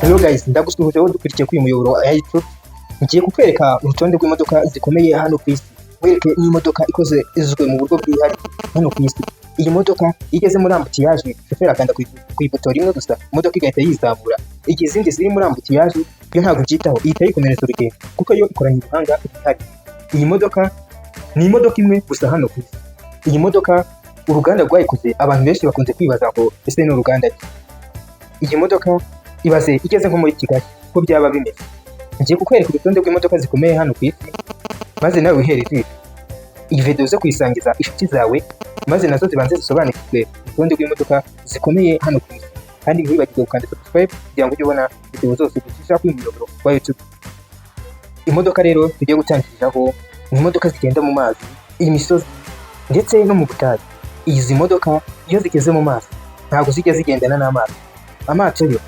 Hello guys, ndagusuhuje wowe dukurikiye kuri umuyoboro wa YouTube. Ngiye kukwereka urutonde rw'imodoka zikomeye hano ku isi. Wereke n'imodoka ikoze izwe mu buryo bwihariye hano ku isi. Iyi modoka igeze muri ambutiyaje, shoferi akanda ku ipoto rimwe gusa, imodoka igahita yizamura. Igihe izindi ziri muri ambutiyaje yo ntabwo byitaho, ihita yikomereza urugendo kuko yo ikoranye ubuhanga bwihariye. Iyi modoka ni imodoka imwe gusa hano ku isi. Iyi modoka uruganda rwayikoze abantu benshi bakunze kwibaza ngo ese ni uruganda ki? Iyi modoka ibaze igeze nko muri Kigali ko byaba bimeze. Ngiye kukwereka urutonde rw'imodoka zikomeye hano ku isi, maze nawe wihere ijisho. Iyi video zo kuyisangiza inshuti zawe, maze nazo zibanze zisobanukirwe urutonde rw'imodoka zikomeye hano ku isi. Kandi ntiwibagirwe gukanda subscribe kugira ngo ujye ubona video zose ducisha kuri umuyoboro wa YouTube. Imodoka rero tugiye gutangiriraho ni imodoka zigenda mu mazi, imisozi ndetse no mu butayu. Izi modoka iyo zigeze mu mazi ntabwo zijya zigendana n'amazi. Amato yo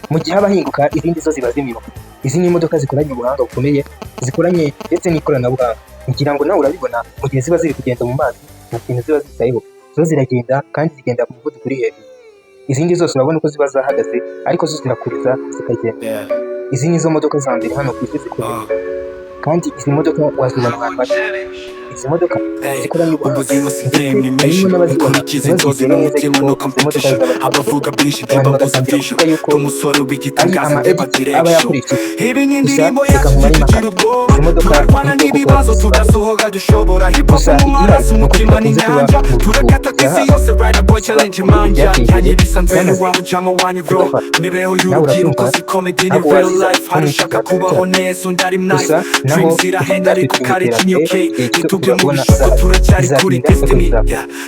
mu gihe abahinguka izindi zo ziba zimiruka. Izi ni imodoka zikoranye ubuhanga bukomeye, zikoranye ndetse n'ikoranabuhanga. Ngira ngo nawe urabibona mu gihe ziba ziri kugenda mu mazi nta kintu ziba zitayeho, zo ziragenda kandi zigenda ku muvuduko uri hejuru. Izindi zose urabona uko ziba zahagaze ariko zo zirakuriza zikagenda. Izi ni zo modoka za mbere hano ku isi zikomeye, kandi izi modoka wazibona ahantu hake. Izi modoka zikoranye ubuzima harimo n'abazibona bazizera neza yuko izi modoka abavuga byinshi babagusatisha umusore w'igitangaza aba yakurikiye imirimo yacu izi modoka n'ibibazo tudasohoka dushobora hip hop mu maraso umutima n'inyanja turakata kwisi yose rider boy challenge manja yanjye bisanzwe wamujamo wanyu bro nibeho y'urubyiruko si comedy in real life harushaka kubaho neza undari nice dreams irahenda ariko kare kinyoke tubyo mu bishuko turacyari kuri destiny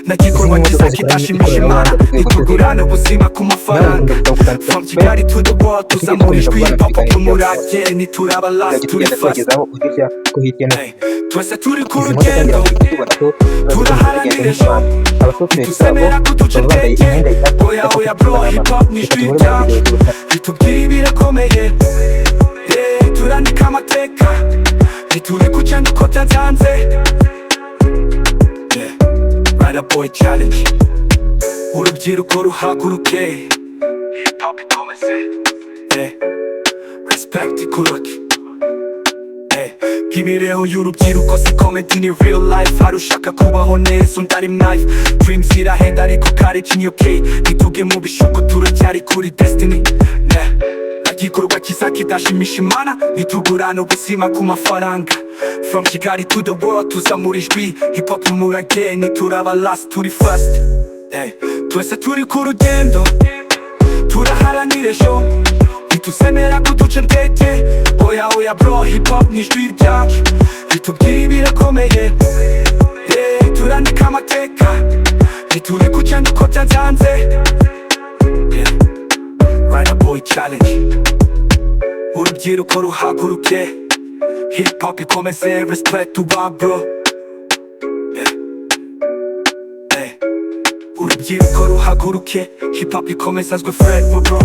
nagikorwa kiza kidashimisha imana nitugurana ubuzima ku mafaranga from Kigali to the world tuzamura ijwi papa tumurage nituraba last turi first twese turi ku rugendo turaharanira ejo tusemera ko duce tete oya oya bro hip hop ni ijwi ryacu ritubwira ibirakomeye turandika amateka ntituri kuca nuko byanze rider boy challenge urubyiruko ruhaguruke hip hop ikomeze respect ikuruke imibeho y'urubyiruko si comedy ni real life harushaka kubaho neza undari knife dreams irahenda ariko kare kinyoke ntituge mu bishuko turacyari kuri destiny igikorwa kiza kidashimisha imana nitugurana ubuzima ku mafaranga from Kigali to the world tuzamura ijwi hip hop umurage nituraba last turi first twese turi ku rugendo turaharanira ejo ntitusemera ko duce ntete oya oya bro hip hop ni ijwi ryacu ritubwira ibirakomeye turandika amateka ntituri kuca nuko byanze rider boy challenge urubyiruko ruhaguruke hip hop ikomeze respect to ba bro urubyiruko ruhaguruke hip hop ikomeze azwe Fred bro